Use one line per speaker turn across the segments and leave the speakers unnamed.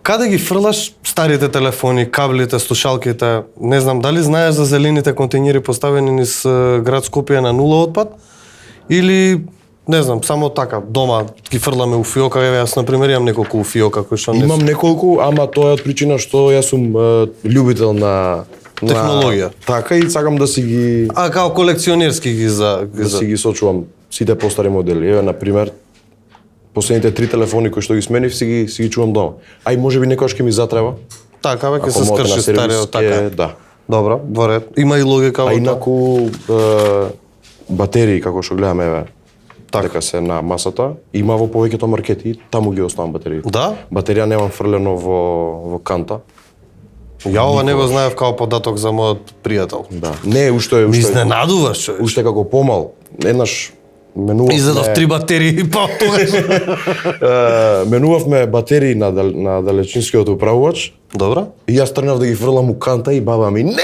Каде ги фрлаш старите телефони, каблите, слушалките? Не знам, дали знаеш за зелените контейнери поставени низ град Скопје на нула отпад? Или, не знам, само така, дома ги фрламе у фиока, еве јас, например, имам неколку у фиока кои што не
Имам неколку, ама тоа е од причина што јас сум љубител на
технологија.
Така и сакам да си ги
А, као колекционерски ги
да си ги сочувам сите постари модели. Еве, например, последните 3 телефони кои што ги сменив си ги чувам дома. А и можеби некојаш ќе ми затреба.
Така, веќе
Ако
се
мога на
скрши
сервис,
стариот, така.
Да.
Добро, во ред. Има и логика во
А
тоа.
инаку батерии како што гледаме еве дека се на масата, има во повеќето маркети, таму ги оставам батериите.
Да?
Батерија немам фрлено во канта.
Ја ова не го знаев као податок за мојот пријател.
Да. Не, уште
Ми изненадуваш, човек.
уште како помал. Еднаш менувавме
Изедов 3 батерии, па тогаш.
менувавме батерии на далечинскиот управувач.
Добро.
И јас тргнав да ги фрлам у канта и баба ми не.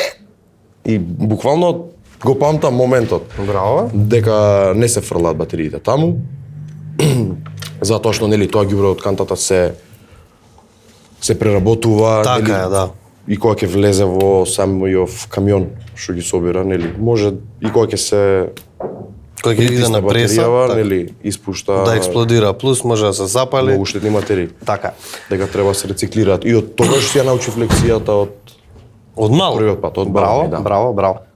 И буквално го памтам моментот.
Браво.
Дека не се фрлаат батериите таму. Затоа што нели тоа ѓубре од кантата се преработува,
Така
нели,
е, да.
и кога ќе влезе во самиот камион што ги собира, нели, може и кога ќе се
Кој ќе иде на преса,
батеријава,
така,
нели, испушта
да експлодира, плюс може да се запали.
многу штетни материи.
Така.
Дека треба да се рециклираат. И од тогаш си ја научив лекцијата од
Од мал.
првиот пат, од
Браво,
баба ми, да.
браво, браво.